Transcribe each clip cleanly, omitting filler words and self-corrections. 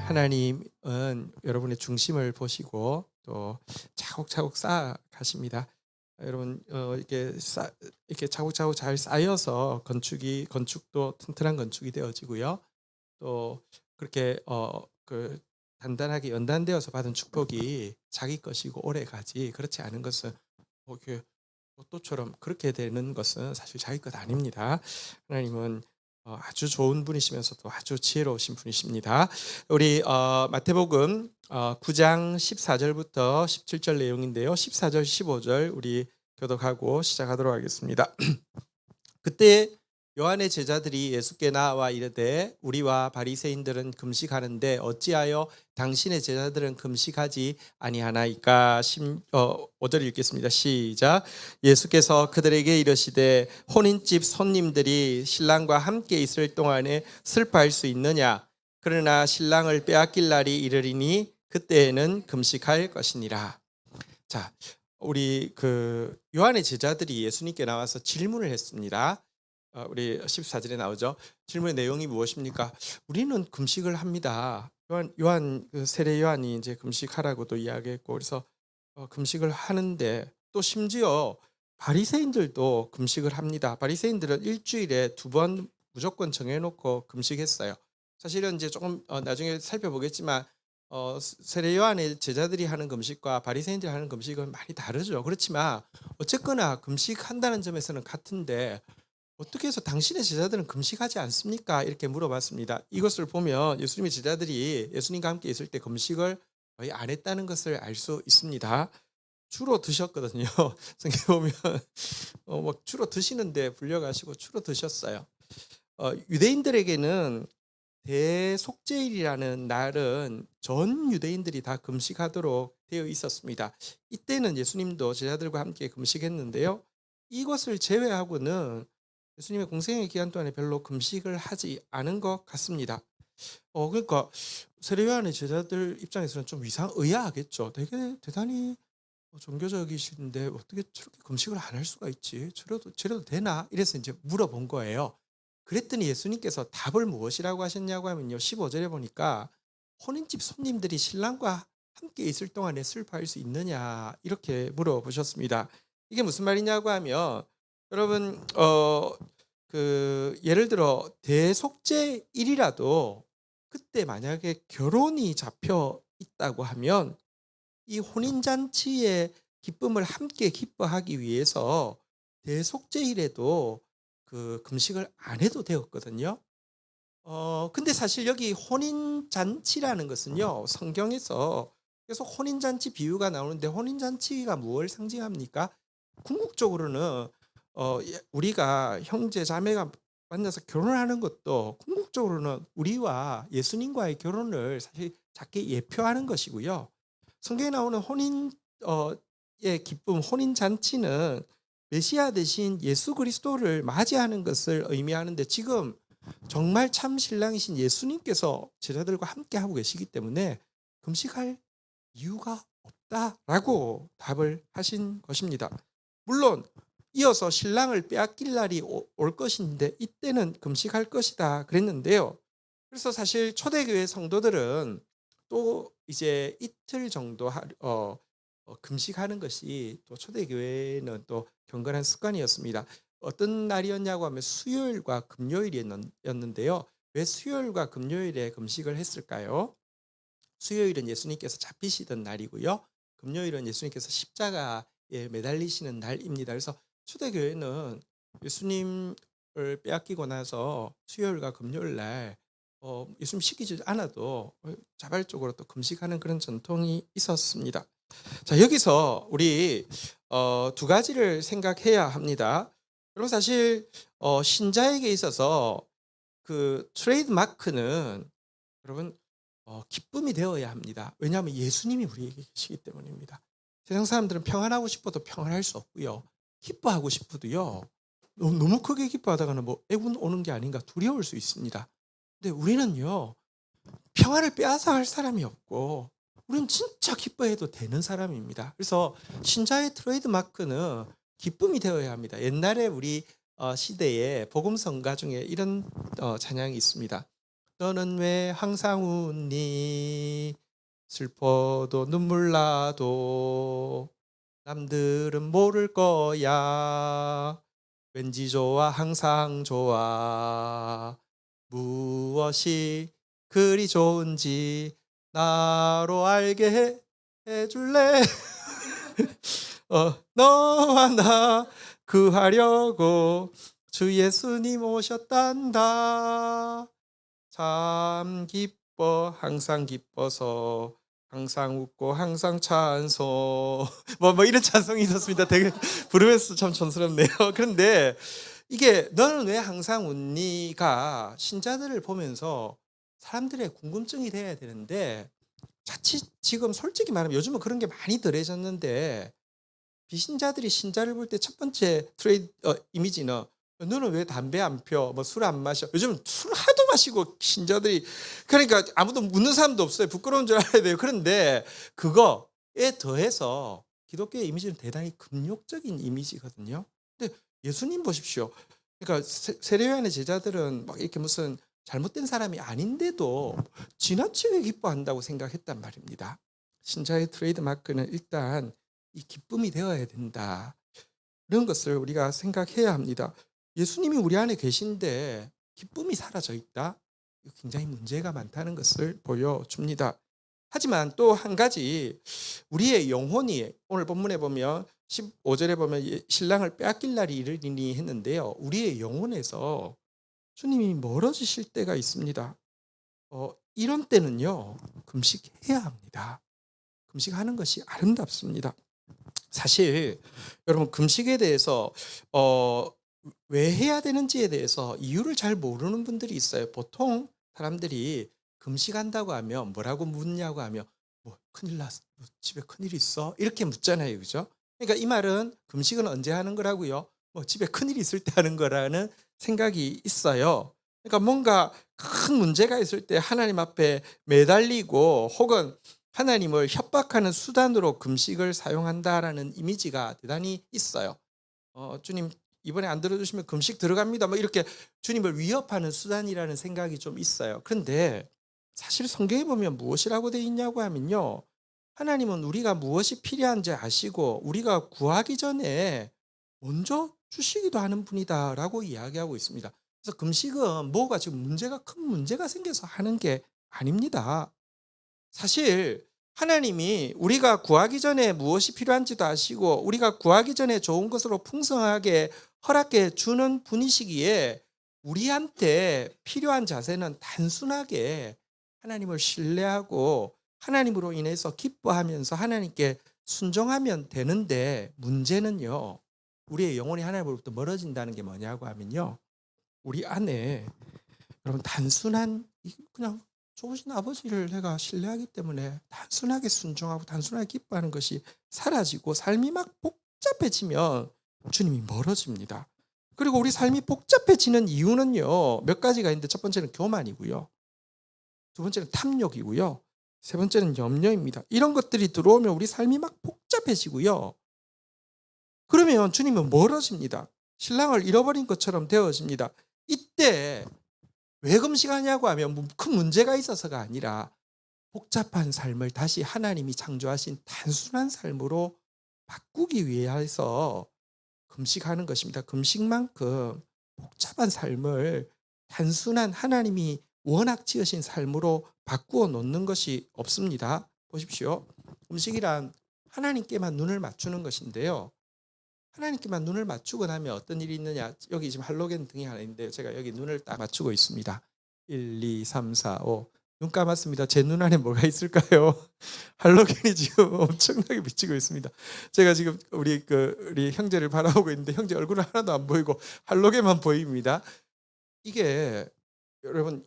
하나님은 여러분의 중심을 보시고 또 차곡차곡 쌓아 가십니다. 여러분 이렇게 차곡차곡 잘 쌓여서 건축도 튼튼한 건축이 되어지고요. 또 그렇게 단단하게 연단되어서 받은 축복이 자기 것이고 오래가지, 그렇지 않은 것은 이렇게 로또처럼 그렇게 되는 것은 사실 자기 것 아닙니다. 하나님은 아주 좋은 분이시면서도 아주 지혜로우신 분이십니다. 우리 마태복음 9장 14절부터 17절 내용인데요. 14절 15절 우리 교독하고 시작하도록 하겠습니다. 그때 요한의 제자들이 예수께 나와 이르되 우리와 바리새인들은 금식하는데 어찌하여 당신의 제자들은 금식하지 아니하나이까. 5절 읽겠습니다. 시작. 예수께서 그들에게 이르시되 혼인집 손님들이 신랑과 함께 있을 동안에 슬퍼할 수 있느냐. 그러나 신랑을 빼앗길 날이 이르리니 그때에는 금식할 것이니라. 자, 우리 요한의 제자들이 예수님께 나와서 질문을 했습니다. 우리 14절에 나오죠. 질문의 내용이 무엇입니까? 우리는 금식을 합니다. 요한 세례 요한이 이제 금식하라고도 이야기했고, 그래서 금식을 하는데 또 심지어 바리새인들도 금식을 합니다. 바리새인들은 일주일에 2번 무조건 정해놓고 금식했어요. 사실은 이제 조금 나중에 살펴보겠지만 세례 요한의 제자들이 하는 금식과 바리새인들이 하는 금식은 많이 다르죠. 그렇지만 어쨌거나 금식한다는 점에서는 같은데 어떻게 해서 당신의 제자들은 금식하지 않습니까? 이렇게 물어봤습니다. 이것을 보면 예수님의 제자들이 예수님과 함께 있을 때 금식을 거의 안 했다는 것을 알 수 있습니다. 주로 드셨거든요. 성경 보면 주로 드시는데 불려가시고 주로 드셨어요. 유대인들에게는 대속죄일이라는 날은 전 유대인들이 다 금식하도록 되어 있었습니다. 이때는 예수님도 제자들과 함께 금식했는데요. 이것을 제외하고는 예수님의 공생의 기간 동안에 별로 금식을 하지 않은 것 같습니다. 그러니까 세례 요한의 제자들 입장에서는 좀 의아하겠죠. 되게 대단히 종교적이신데 어떻게 저렇게 금식을 안 할 수가 있지? 저래도 되나? 이래서 이제 물어본 거예요. 그랬더니 예수님께서 답을 무엇이라고 하셨냐고 하면요. 15절에 보니까 혼인집 손님들이 신랑과 함께 있을 동안에 슬퍼할 수 있느냐, 이렇게 물어보셨습니다. 이게 무슨 말이냐고 하면 여러분 예를 들어 대속죄일이라도 그때 만약에 결혼이 잡혀 있다고 하면 이 혼인잔치의 기쁨을 함께 기뻐하기 위해서 대속죄일에도 금식을 안 해도 되었거든요. 근데 사실 여기 혼인잔치라는 것은요, 성경에서 계속 혼인잔치 비유가 나오는데 혼인잔치가 무엇을 상징합니까? 궁극적으로는 우리가 형제 자매가 만나서 결혼하는 것도 궁극적으로는 우리와 예수님과의 결혼을 사실 작게 예표하는 것이고요. 성경에 나오는 의 기쁨, 혼인 잔치는 메시아 대신 예수 그리스도를 맞이하는 것을 의미하는데, 지금 정말 참 신랑이신 예수님께서 제자들과 함께 하고 계시기 때문에 금식할 이유가 없다라고 답을 하신 것입니다. 물론 이어서 신랑을 빼앗길 날이 올 것인데 이때는 금식할 것이다 그랬는데요. 그래서 사실 초대교회 성도들은 또 이제 이틀 정도 금식하는 것이 또 초대교회는 또 경건한 습관이었습니다. 어떤 날이었냐고 하면 수요일과 금요일이었는데요. 왜 수요일과 금요일에 금식을 했을까요? 수요일은 예수님께서 잡히시던 날이고요. 금요일은 예수님께서 십자가에 매달리시는 날입니다. 그래서 초대교회는 예수님을 빼앗기고 나서 수요일과 금요일 날 예수님 시키지 않아도 자발적으로 또 금식하는 그런 전통이 있었습니다. 자, 여기서 우리 2가지를 생각해야 합니다. 그리고 사실 신자에게 있어서 트레이드 마크는 여러분 기쁨이 되어야 합니다. 왜냐하면 예수님이 우리에게 계시기 때문입니다. 세상 사람들은 평안하고 싶어도 평안할 수 없고요. 기뻐하고 싶어도요. 너무 크게 기뻐하다가는 애군 오는 게 아닌가 두려울 수 있습니다. 근데 우리는요. 평안을 빼앗아 갈 사람이 없고 우리는 진짜 기뻐해도 되는 사람입니다. 그래서 신자의 트레이드 마크는 기쁨이 되어야 합니다. 옛날에 우리 시대에 복음성가 중에 이런 찬양이 있습니다. 너는 왜 항상 웃니? 슬퍼도 눈물 나도 남들은 모를 거야. 왠지 좋아 항상 좋아. 무엇이 그리 좋은지 나로 알게 해줄래? 너와 나 구하려고 주 예수님 오셨단다. 참 기뻐 항상 기뻐서 항상 웃고 항상 찬송 뭐 이런 찬송이 있었습니다. 되게 부르면서 참 촌스럽네요. 그런데 이게 "너는 왜 항상 웃니?"가 신자들을 보면서 사람들의 궁금증이 돼야 되는데 자칫 지금 솔직히 말하면 요즘은 그런 게 많이 덜해졌는데 비신자들이 신자를 볼 때 첫 번째 이미지는 "너는 왜 담배 안 펴? 뭐 술 안 마셔?" 요즘 술 하도 마시고 신자들이 그러니까 아무도 묻는 사람도 없어요. 부끄러운 줄 알아야 돼요. 그런데 그거에 더해서 기독교의 이미지는 대단히 금욕적인 이미지거든요. 근데 예수님 보십시오. 그러니까 세례요한의 제자들은 막 이렇게 무슨 잘못된 사람이 아닌데도 지나치게 기뻐한다고 생각했단 말입니다. 신자의 트레이드 마크는 일단 이 기쁨이 되어야 된다. 이런 것을 우리가 생각해야 합니다. 예수님이 우리 안에 계신데 기쁨이 사라져 있다? 이거 굉장히 문제가 많다는 것을 보여줍니다. 하지만 또 한 가지 우리의 영혼이 오늘 본문에 보면 15절에 보면 신랑을 빼앗길 날이 이르리니 했는데요. 우리의 영혼에서 주님이 멀어지실 때가 있습니다. 이런 때는요. 금식해야 합니다. 금식하는 것이 아름답습니다. 사실 여러분 금식에 대해서 어 왜 해야 되는지에 대해서 이유를 잘 모르는 분들이 있어요. 보통 사람들이 금식한다고 하면 뭐라고 묻냐고 하면 "뭐 큰일 났어. 뭐 집에 큰일이 있어?" 이렇게 묻잖아요. 그죠? 그러니까 이 말은 금식은 언제 하는 거라고요? 뭐 집에 큰일이 있을 때 하는 거라는 생각이 있어요. 그러니까 뭔가 큰 문제가 있을 때 하나님 앞에 매달리고 혹은 하나님을 협박하는 수단으로 금식을 사용한다라는 이미지가 대단히 있어요. 주님 이번에 안 들어주시면 금식 들어갑니다. 뭐 이렇게 주님을 위협하는 수단이라는 생각이 좀 있어요. 그런데 사실 성경에 보면 무엇이라고 되어 있냐고 하면요. 하나님은 우리가 무엇이 필요한지 아시고 우리가 구하기 전에 먼저 주시기도 하는 분이다라고 이야기하고 있습니다. 그래서 금식은 뭐가 지금 큰 문제가 생겨서 하는 게 아닙니다. 사실 하나님이 우리가 구하기 전에 무엇이 필요한지도 아시고 우리가 구하기 전에 좋은 것으로 풍성하게 허락해 주는 분이시기에 우리한테 필요한 자세는 단순하게 하나님을 신뢰하고 하나님으로 인해서 기뻐하면서 하나님께 순종하면 되는데 문제는요. 우리의 영혼이 하나님으로부터 멀어진다는 게 뭐냐고 하면요. 우리 안에 여러분 단순한 그냥 좋으신 아버지를 내가 신뢰하기 때문에 단순하게 순종하고 단순하게 기뻐하는 것이 사라지고 삶이 막 복잡해지면 주님이 멀어집니다. 그리고 우리 삶이 복잡해지는 이유는요. 몇 가지가 있는데 첫 번째는 교만이고요. 두 번째는 탐욕이고요. 세 번째는 염려입니다. 이런 것들이 들어오면 우리 삶이 막 복잡해지고요. 그러면 주님은 멀어집니다. 신랑을 잃어버린 것처럼 되어집니다. 이때 왜 금식하냐고 하면 큰 문제가 있어서가 아니라 복잡한 삶을 다시 하나님이 창조하신 단순한 삶으로 바꾸기 위해서 금식하는 것입니다. 금식만큼 복잡한 삶을 단순한 하나님이 워낙 지으신 삶으로 바꾸어 놓는 것이 없습니다. 보십시오. 금식이란 하나님께만 눈을 맞추는 것인데요. 하나님께만 눈을 맞추고 나면 어떤 일이 있느냐. 여기 지금 할로겐 등이 하나 있는데 제가 여기 눈을 딱 맞추고 있습니다. 1, 2, 3, 4, 5. 눈 감았습니다. 제 눈 안에 뭐가 있을까요? 할로겐이 지금 엄청나게 비치고 있습니다. 제가 지금 우리 형제를 바라보고 있는데 형제 얼굴은 하나도 안 보이고 할로겐만 보입니다. 이게 여러분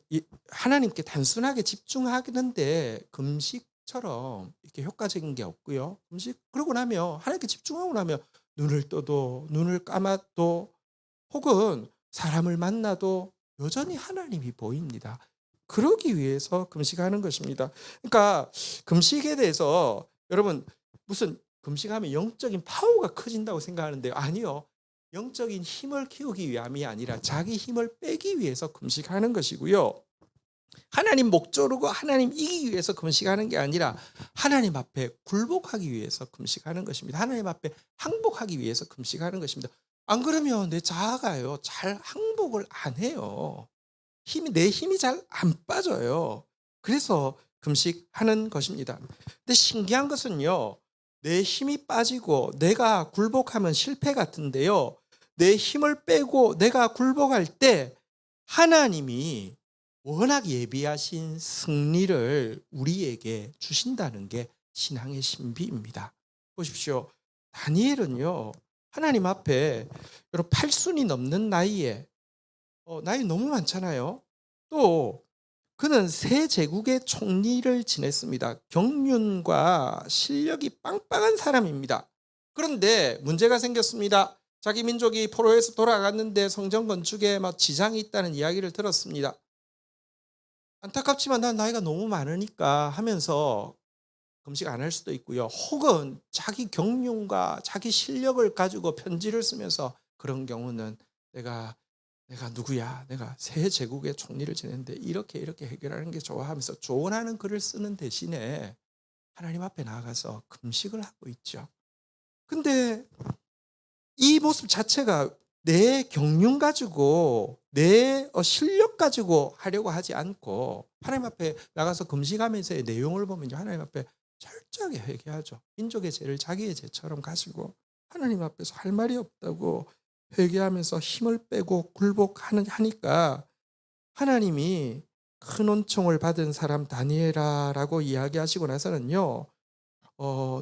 하나님께 단순하게 집중하는데 금식처럼 이렇게 효과적인 게 없고요. 금식 그러고 나면 하나님께 집중하고 나면 눈을 떠도 눈을 감아도 혹은 사람을 만나도 여전히 하나님이 보입니다. 그러기 위해서 금식하는 것입니다. 그러니까 금식에 대해서 여러분 무슨 금식하면 영적인 파워가 커진다고 생각하는데 아니요. 영적인 힘을 키우기 위함이 아니라 자기 힘을 빼기 위해서 금식하는 것이고요. 하나님 목조르고 하나님 이기기 위해서 금식하는 게 아니라 하나님 앞에 굴복하기 위해서 금식하는 것입니다. 하나님 앞에 항복하기 위해서 금식하는 것입니다. 안 그러면 내 자아가요, 잘 항복을 안 해요. 내 힘이 잘 안 빠져요. 그래서 금식하는 것입니다. 근데 신기한 것은요, 내 힘이 빠지고 내가 굴복하면 실패 같은데요, 내 힘을 빼고 내가 굴복할 때 하나님이 워낙 예비하신 승리를 우리에게 주신다는 게 신앙의 신비입니다. 보십시오. 다니엘은요, 하나님 앞에 여러분 8순이 넘는 나이에, 나이 너무 많잖아요. 또 그는 세 제국의 총리를 지냈습니다. 경륜과 실력이 빵빵한 사람입니다. 그런데 문제가 생겼습니다. 자기 민족이 포로에서 돌아갔는데 성전 건축에 막 지장이 있다는 이야기를 들었습니다. 안타깝지만 난 나이가 너무 많으니까 하면서 금식 안 할 수도 있고요. 혹은 자기 경륜과 자기 실력을 가지고 편지를 쓰면서 그런 경우는 내가 누구야? 내가 새 제국의 총리를 지냈는데 이렇게 해결하는 게 좋아 하면서 조언하는 글을 쓰는 대신에 하나님 앞에 나아가서 금식을 하고 있죠. 근데 이 모습 자체가 내 경륜 가지고 내 실력 가지고 하려고 하지 않고 하나님 앞에 나가서 금식하면서의 내용을 보면 하나님 앞에 철저하게 회개하죠. 민족의 죄를 자기의 죄처럼 가지고 하나님 앞에서 할 말이 없다고 회개하면서 힘을 빼고 굴복하니까 하나님이 큰 은총을 받은 사람 다니엘아라고 이야기하시고 나서는요,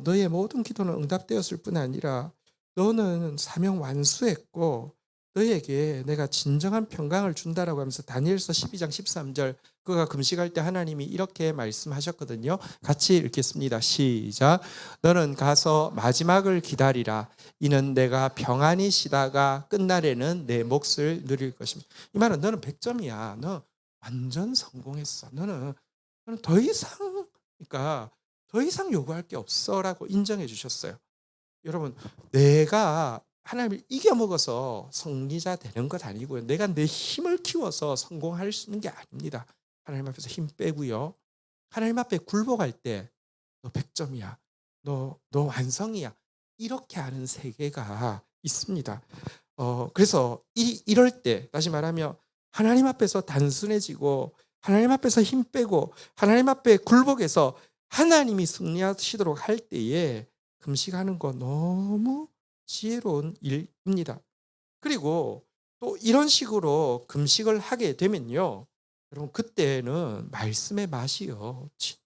너의 모든 기도는 응답되었을 뿐 아니라 너는 사명 완수했고 너에게 내가 진정한 평강을 준다라고 하면서 다니엘서 12장 13절, 그가 금식할 때 하나님이 이렇게 말씀하셨거든요. 같이 읽겠습니다. 시작. 너는 가서 마지막을 기다리라. 이는 내가 평안히 쉬다가 끝날에는 내 몫을 누릴 것입니다. 이 말은 너는 100점이야. 너 완전 성공했어. 너는 더 이상, 그러니까 더 이상 요구할 게 없어라고 인정해 주셨어요. 여러분, 내가 하나님을 이겨먹어서 승리자 되는 것 아니고요. 내가 내 힘을 키워서 성공할 수 있는 게 아닙니다. 하나님 앞에서 힘 빼고요. 하나님 앞에 굴복할 때 너 100점이야. 너 완성이야. 이렇게 하는 세계가 있습니다. 그래서 이럴 때 다시 말하면 하나님 앞에서 단순해지고 하나님 앞에서 힘 빼고 하나님 앞에 굴복해서 하나님이 승리하시도록 할 때에 금식하는 거 너무 지혜로운 일입니다. 그리고 또 이런 식으로 금식을 하게 되면요, 여러분 그때는 말씀의 맛이요 진짜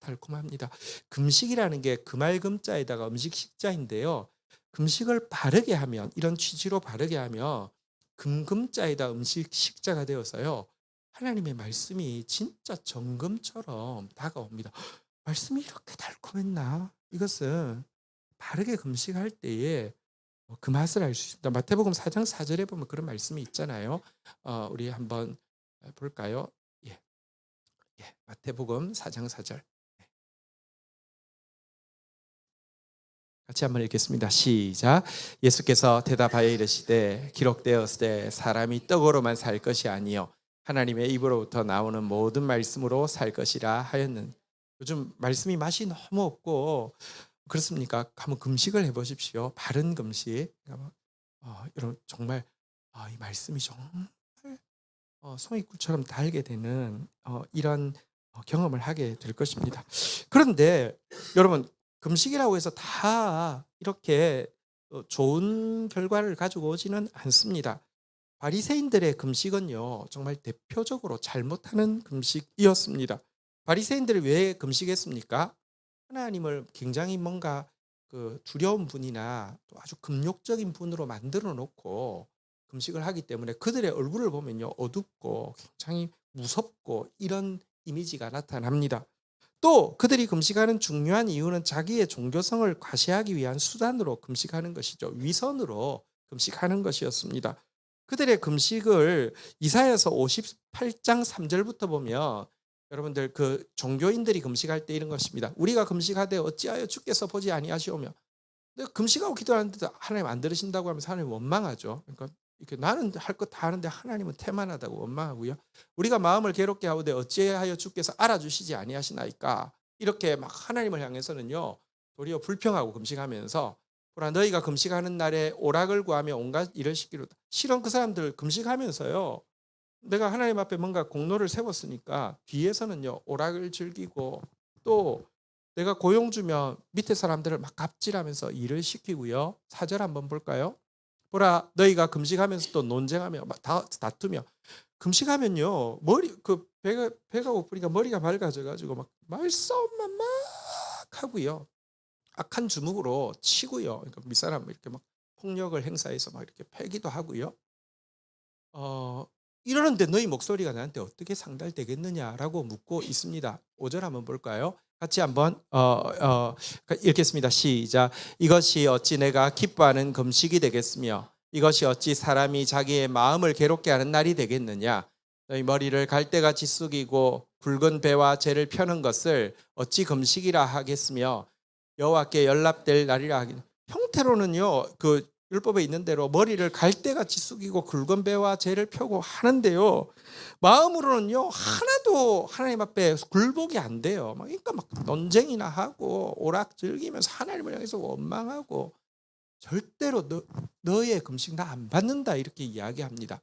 달콤합니다. 금식이라는 게 금알금자에다가 음식 식자인데요, 금식을 바르게 하면, 이런 취지로 바르게 하면 금금자에다 음식 식자가 되어서요, 하나님의 말씀이 진짜 정금처럼 다가옵니다. 말씀이 이렇게 달콤했나? 이것은 바르게 금식할 때에 그 맛을 알 수 있습니다. 마태복음 4장 4절에 보면 그런 말씀이 있잖아요. 우리 한번 볼까요? 예, 마태복음 4장 4절. 같이 한번 읽겠습니다. 시작. 예수께서 대답하여 이르시되 기록되었으되 사람이 떡으로만 살 것이 아니요 하나님의 입으로부터 나오는 모든 말씀으로 살 것이라 하였는. 요즘 말씀이 맛이 너무 없고 그렇습니까? 한번 금식을 해보십시오. 바른 금식. 여러분 정말 이 말씀이 정말 송이꿀처럼 달게 되는 이런 경험을 하게 될 것입니다. 그런데 여러분, 금식이라고 해서 다 이렇게 좋은 결과를 가지고 오지는 않습니다. 바리새인들의 금식은요, 정말 대표적으로 잘못하는 금식이었습니다. 바리새인들이 왜 금식했습니까? 하나님을 굉장히 뭔가 그 두려운 분이나 또 아주 금욕적인 분으로 만들어 놓고 금식을 하기 때문에 그들의 얼굴을 보면요, 어둡고 굉장히 무섭고 이런 이미지가 나타납니다. 또 그들이 금식하는 중요한 이유는 자기의 종교성을 과시하기 위한 수단으로 금식하는 것이죠. 위선으로 금식하는 것이었습니다. 그들의 금식을 이사야서 58장 3절부터 보면 여러분들 그 종교인들이 금식할 때 이런 것입니다. 우리가 금식하되 어찌하여 주께서 보지 아니하시오며. 근데 금식하고 기도하는데도 하나님 안 들으신다고 하면서 하나님 원망하죠. 그러니까 이렇게 나는 할 것 다 하는데 하나님은 태만하다고 원망하고요. 우리가 마음을 괴롭게 하오되 어찌하여 주께서 알아주시지 아니하시나이까. 이렇게 막 하나님을 향해서는요. 도리어 불평하고 금식하면서 보라 너희가 금식하는 날에 오락을 구하며 온갖 일을 시키로다. 실은 그 사람들 금식하면서요. 내가 하나님 앞에 뭔가 공로를 세웠으니까 뒤에서는요. 오락을 즐기고 또 내가 고용 주면 밑에 사람들을 막 갑질하면서 일을 시키고요. 4절 한번 볼까요? 보라 너희가 금식하면서 또 논쟁하며 막 다투며 금식하면요. 머리 배가 고프니까 머리가 맑아져 가지고 막 말싸움만 막 하고요. 악한 주먹으로 치고요. 그러니까 윗사람 이렇게 막 폭력을 행사해서 막 이렇게 패기도 하고요. 어 이러는데 너희 목소리가 나한테 어떻게 상달되겠느냐라고 묻고 있습니다. 5절 한번 볼까요? 같이 한번 읽겠습니다. 시작. 이것이 어찌 내가 기뻐하는 금식이 되겠으며 이것이 어찌 사람이 자기의 마음을 괴롭게 하는 날이 되겠느냐. 너희 머리를 갈대같이 숙이고 굵은 배와 재를 펴는 것을 어찌 금식이라 하겠으며 여호와께 연락될 날이라 하긴. 형태로는요. 그 율법에 있는 대로 머리를 갈대같이 숙이고 굵은 배와 재를 펴고 하는데요. 마음으로는요. 하나도 하나님 앞에 굴복이 안 돼요. 그러니까 막 논쟁이나 하고 오락 즐기면서 하나님을 향해서 원망하고 절대로 너의 금식 나 안 받는다 이렇게 이야기합니다.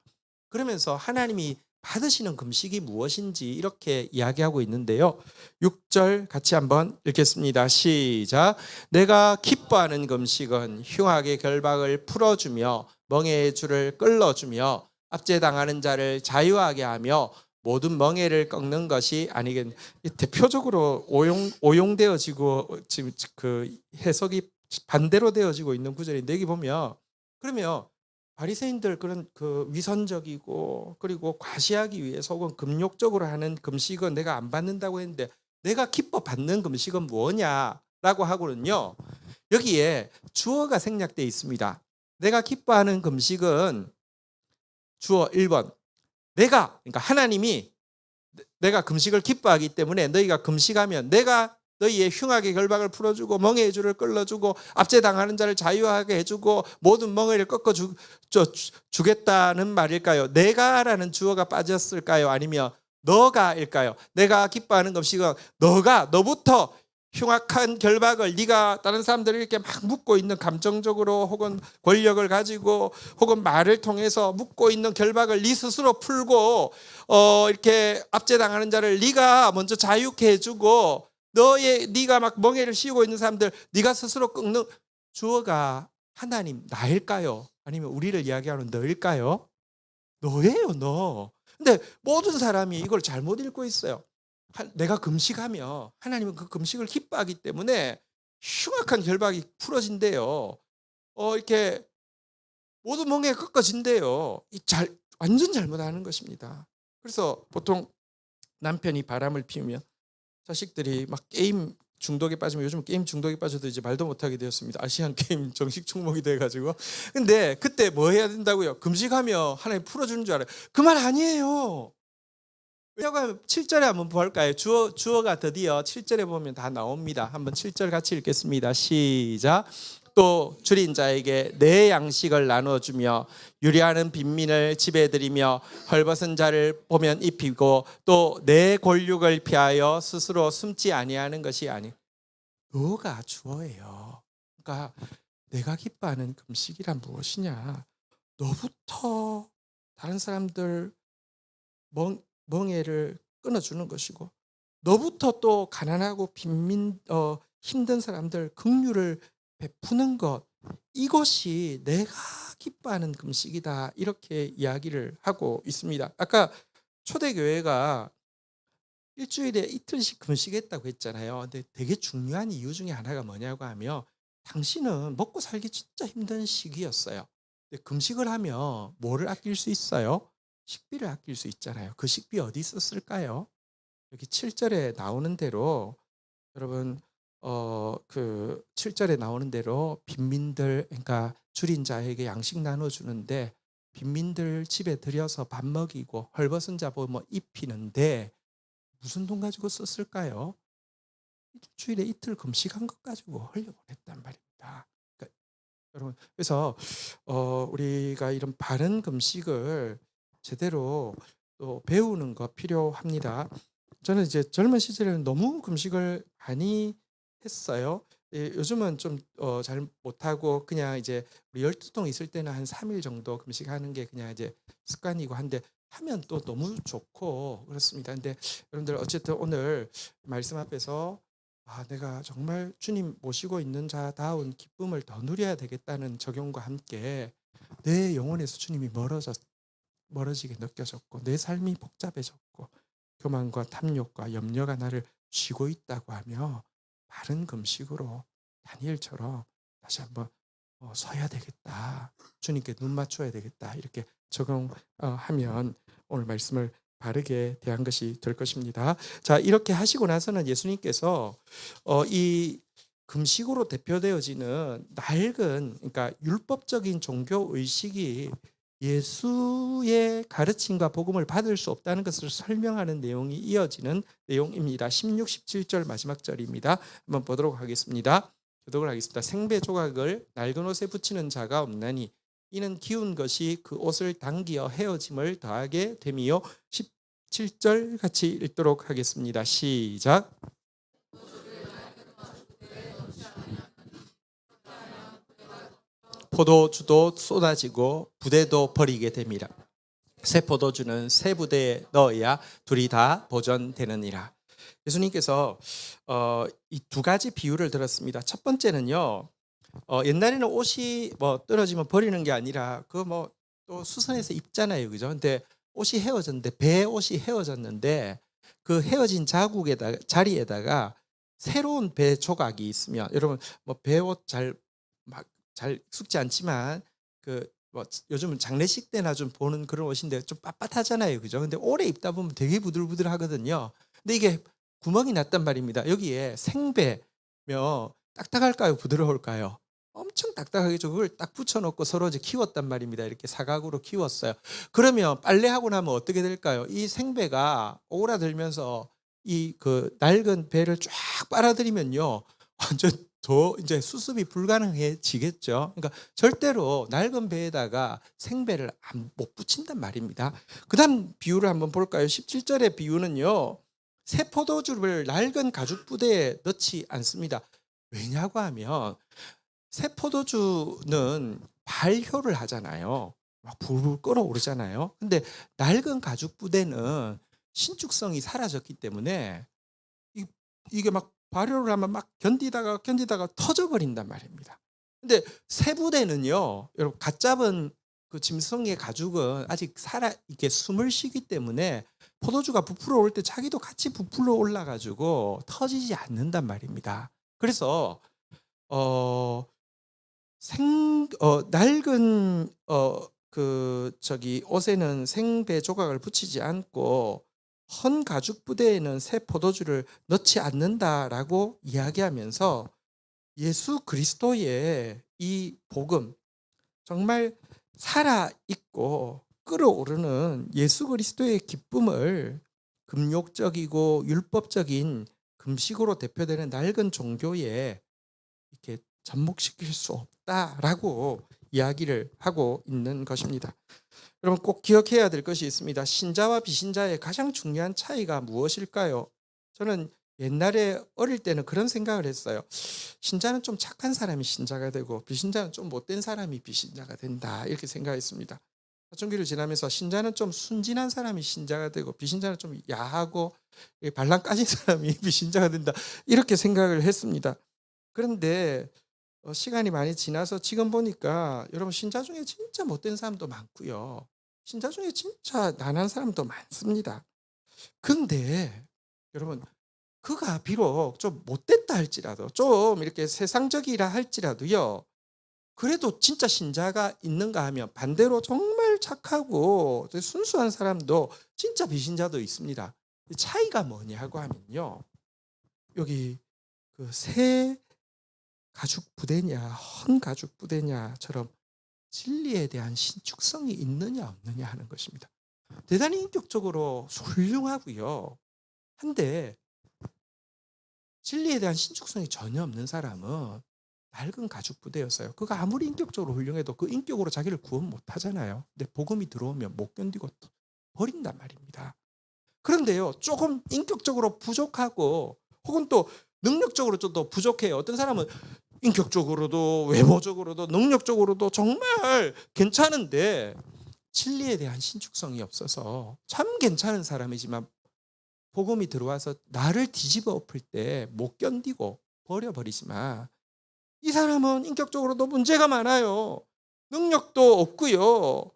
그러면서 하나님이 받으시는 금식이 무엇인지 이렇게 이야기하고 있는데요. 6절 같이 한번 읽겠습니다. 시작. 내가 기뻐하는 금식은 흉악의 결박을 풀어주며 멍에의 줄을 끌어주며 압제당하는 자를 자유하게 하며 모든 멍에를 꺾는 것이 아니겠. 대표적으로 오용되어지고 지금 그 해석이 반대로 되어지고 있는 구절인데 여기 보면 그러면 바리새인들 그런 그 위선적이고 그리고 과시하기 위해서 혹은 금욕적으로 하는 금식은 내가 안 받는다고 했는데 내가 기뻐 받는 금식은 뭐냐라고 하고는요. 여기에 주어가 생략되어 있습니다. 내가 기뻐하는 금식은 주어 1번. 그러니까 하나님이 내가 금식을 기뻐하기 때문에 너희가 금식하면 내가 너희의 흉악의 결박을 풀어주고 멍에의 줄을 끌어주고 압제당하는 자를 자유하게 해주고 모든 멍에를 꺾어주겠다는 말일까요? 내가라는 주어가 빠졌을까요? 아니면 너가일까요? 내가 기뻐하는 금식은 너부터 흉악한 결박을 네가 다른 사람들을 이렇게 막 묶고 있는 감정적으로 혹은 권력을 가지고 혹은 말을 통해서 묶고 있는 결박을 네 스스로 풀고 이렇게 압제당하는 자를 네가 먼저 자유케 해주고 네가 막 멍에를 씌우고 있는 사람들 네가 스스로 끊는 주어가 하나님 나일까요? 아니면 우리를 이야기하는 너일까요? 너예요, 너. 근데 모든 사람이 이걸 잘못 읽고 있어요. 내가 금식하며 하나님은 그 금식을 기뻐하기 때문에 흉악한 결박이 풀어진대요. 이렇게 모든 멍에 꺾어진대요. 완전 잘못하는 것입니다. 그래서 보통 남편이 바람을 피우면 자식들이 막 게임 중독에 빠지면 요즘 게임 중독에 빠져도 이제 말도 못하게 되었습니다. 아시안 게임 정식 종목이 돼가지고. 근데 그때 뭐 해야 된다고요? 금식하며 하나님 풀어주는 줄 알아요. 그 말 아니에요. 왜냐고 하면 7절에 한번 볼까요? 주어가 드디어 7절에 보면 다 나옵니다. 한번 7절 같이 읽겠습니다. 시작. 또 줄인 자에게 내 양식을 나눠주며 유리하는 빈민을 지배드리며 헐벗은 자를 보면 입히고 또 내 권력을 피하여 스스로 숨지 아니하는 것이 아니. 너가 주어예요. 그러니까 내가 기뻐하는 금식이란 무엇이냐? 너부터 다른 사람들 멍에를 끊어주는 것이고 너부터 또 가난하고 힘든 사람들 긍휼을 베푸는 것 이것이 내가 기뻐하는 금식이다 이렇게 이야기를 하고 있습니다. 아까 초대교회가 일주일에 이틀씩 금식했다고 했잖아요. 근데 되게 중요한 이유 중에 하나가 뭐냐고 하면 당신은 먹고 살기 진짜 힘든 시기였어요. 근데 금식을 하면 뭐를 아낄 수 있어요? 식비를 아낄 수 있잖아요. 그 식비 어디 있었을까요? 여기 7절에 나오는 대로 여러분 그 7절에 나오는 대로 빈민들 그러니까 줄인 자에게 양식 나눠 주는데 빈민들 집에 들여서 밥 먹이고 헐벗은 자 보면 입히는데 무슨 돈 가지고 썼을까요? 일주일에 이틀 금식한 것 가지고 흘려보냈단 말입니다. 그러니까 여러분 그래서 우리가 이런 바른 금식을 제대로 또 배우는 거 필요합니다. 저는 이제 젊은 시절에는 너무 금식을 많이 했어요. 예, 요즘은 좀 잘 못하고 그냥 이제 우리 열두통 있을 때는 한 3일 정도 금식하는 게 그냥 이제 습관이고 한데 하면 또 너무 좋고 그렇습니다. 근데 여러분들 어쨌든 오늘 말씀 앞에서 내가 정말 주님 모시고 있는 자다운 기쁨을 더 누려야 되겠다는 적용과 함께 내 영혼에서 주님이 멀어지게 느껴졌고 내 삶이 복잡해졌고 교만과 탐욕과 염려가 나를 쥐고 있다고 하며 바른 금식으로 다니엘처럼 다시 한번 서야 되겠다. 주님께 눈 맞춰야 되겠다. 이렇게 적용하면 오늘 말씀을 바르게 대한 것이 될 것입니다. 자, 이렇게 하시고 나서는 예수님께서 이 금식으로 대표되어지는 낡은 그러니까 율법적인 종교 의식이 예수의 가르침과 복음을 받을 수 없다는 것을 설명하는 내용이 이어지는 내용입니다. 16, 17절 마지막 절입니다. 한번 보도록 하겠습니다. 교독을 하겠습니다. 생배 조각을 낡은 옷에 붙이는 자가 없나니 이는 기운 것이 그 옷을 당기어 헤어짐을 더하게 됨이요. 17절 같이 읽도록 하겠습니다. 시작. 포도주도 쏟아지고 부대도 버리게 됨이라. 새 포도주는 새 부대에 넣어야 둘이 다 보존되느니라. 예수님께서 이 두 가지 비유를 들었습니다. 첫 번째는요. 옛날에는 옷이 뭐 떨어지면 버리는 게 아니라 그 뭐 또 수선해서 입잖아요. 그죠? 근데 옷이 헤어졌는데 배 옷이 헤어졌는데 그 헤어진 자리에다가 새로운 배 조각이 있으면 여러분 뭐 배 옷 잘 숙지 않지만 그 뭐 요즘은 장례식 때나 좀 보는 그런 옷인데 좀 빳빳하잖아요. 그죠? 근데 오래 입다 보면 되게 부들부들하거든요. 근데 이게 구멍이 났단 말입니다. 여기에 생배면 딱딱할까요? 부드러울까요? 엄청 딱딱하게 그걸 딱 붙여놓고 서로 이제 키웠단 말입니다. 이렇게 사각으로 키웠어요. 그러면 빨래하고 나면 어떻게 될까요? 이 생배가 오그라들면서 이 그 낡은 배를 쫙 빨아들이면요. 완전 더 이제 수습이 불가능해지겠죠. 그러니까 절대로 낡은 배에다가 생배를 못 붙인단 말입니다. 그다음 비유를 한번 볼까요? 17절의 비유는요. 새 포도주를 낡은 가죽 부대에 넣지 않습니다. 왜냐고 하면 새 포도주는 발효를 하잖아요. 막 불을 끓어오르잖아요. 근데 낡은 가죽 부대는 신축성이 사라졌기 때문에 이게 막 발효를 하면 막 견디다가 터져버린단 말입니다. 근데 새 부대는요, 여러분 갓 잡은 그 짐승의 가죽은 아직 이게 숨을 쉬기 때문에 포도주가 부풀어 올 때 자기도 같이 부풀어 올라 가지고 터지지 않는단 말입니다. 그래서 어 낡은 옷에는 생배 조각을 붙이지 않고 헌 가죽 부대에는 새 포도주를 넣지 않는다라고 이야기하면서 예수 그리스도의 이 복음 정말 살아 있고 끓어오르는 예수 그리스도의 기쁨을 금욕적이고 율법적인 금식으로 대표되는 낡은 종교에 이렇게 접목시킬 수 없다라고 이야기를 하고 있는 것입니다. 여러분 꼭 기억해야 될 것이 있습니다. 신자와 비신자의 가장 중요한 차이가 무엇일까요? 저는 옛날에 어릴 때는 그런 생각을 했어요. 신자는 좀 착한 사람이 신자가 되고 비신자는 좀 못된 사람이 비신자가 된다. 이렇게 생각했습니다. 사춘기를 지나면서 신자는 좀 순진한 사람이 신자가 되고 비신자는 좀 야하고 발랑 까진 사람이 비신자가 된다. 이렇게 생각을 했습니다. 그런데 시간이 많이 지나서 지금 보니까 여러분 신자 중에 진짜 못된 사람도 많고요. 신자 중에 진짜 나난 사람도 많습니다. 근데 여러분 그가 비록 좀 못됐다 할지라도 좀 이렇게 세상적이라 할지라도요. 그래도 진짜 신자가 있는가 하면 반대로 정말 착하고 순수한 사람도 진짜 비신자도 있습니다. 차이가 뭐냐고 하면요. 여기 새 가죽 부대냐 헌 가죽 부대냐처럼 진리에 대한 신축성이 있느냐 없느냐 하는 것입니다. 대단히 인격적으로 훌륭하고요. 한데 진리에 대한 신축성이 전혀 없는 사람은 낡은 가죽 부대였어요. 그가 아무리 인격적으로 훌륭해도 그 인격으로 자기를 구원 못 하잖아요. 근데 복음이 들어오면 못 견디고 또 버린단 말입니다. 그런데요, 조금 인격적으로 부족하고 혹은 또 능력적으로 좀 더 부족해요. 어떤 사람은 인격적으로도 외모적으로도 능력적으로도 정말 괜찮은데 진리에 대한 신축성이 없어서 참 괜찮은 사람이지만 복음이 들어와서 나를 뒤집어 엎을 때 못 견디고 버려버리지만 이 사람은 인격적으로도 문제가 많아요. 능력도 없고요.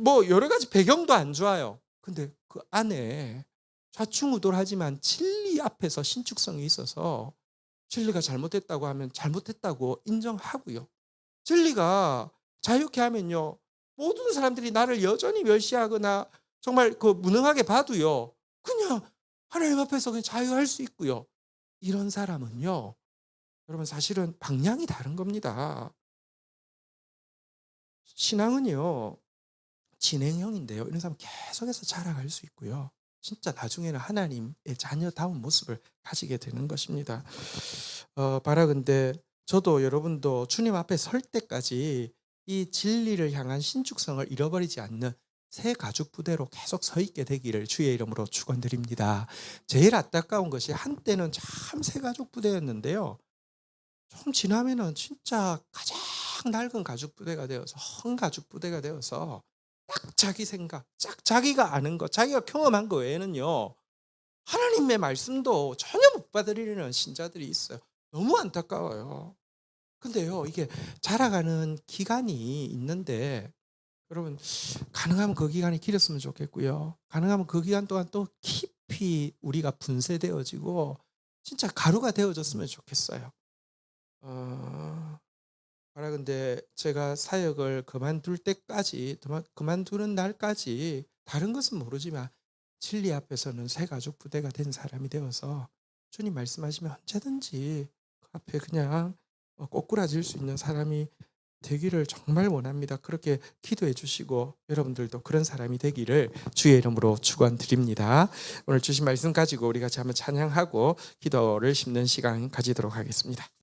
뭐 여러 가지 배경도 안 좋아요. 근데 그 안에 좌충우돌하지만 진리 앞에서 신축성이 있어서 진리가 잘못했다고 하면 잘못했다고 인정하고요. 진리가 자유케 하면요. 모든 사람들이 나를 여전히 멸시하거나 정말 그 무능하게 봐도요. 그냥 하나님 앞에서 그냥 자유할 수 있고요. 이런 사람은요. 여러분 사실은 방향이 다른 겁니다. 신앙은요. 진행형인데요. 이런 사람 계속해서 자라갈 수 있고요. 진짜 나중에는 하나님의 자녀다운 모습을 가지게 되는 것입니다. 바라건대 저도 여러분도 주님 앞에 설 때까지 이 진리를 향한 신축성을 잃어버리지 않는 새 가죽 부대로 계속 서 있게 되기를 주의 이름으로 축원드립니다. 제일 안타까운 것이 한때는 참 새 가죽 부대였는데요. 좀 지나면은 진짜 가장 낡은 가죽 부대가 되어서 헌 가죽 부대가 되어서 딱 자기 생각, 딱 자기가 아는 것, 자기가 경험한 거 외에는요. 하나님의 말씀도 전혀 못 받아들이는 신자들이 있어요. 너무 안타까워요. 근데요. 이게 자라가는 기간이 있는데 여러분 가능하면 그 기간이 길었으면 좋겠고요. 가능하면 그 기간 동안 또 깊이 우리가 분쇄되어지고 진짜 가루가 되어졌으면 좋겠어요. 바라건대 제가 사역을 그만둘 때까지 그만두는 날까지 다른 것은 모르지만 진리 앞에서는 새 가죽 부대가 된 사람이 되어서 주님 말씀하시면 언제든지 그 앞에 그냥 꼬꾸라질 수 있는 사람이 되기를 정말 원합니다. 그렇게 기도해 주시고 여러분들도 그런 사람이 되기를 주의 이름으로 축원드립니다. 오늘 주신 말씀 가지고 우리 같이 한번 찬양하고 기도를 심는 시간 가지도록 하겠습니다.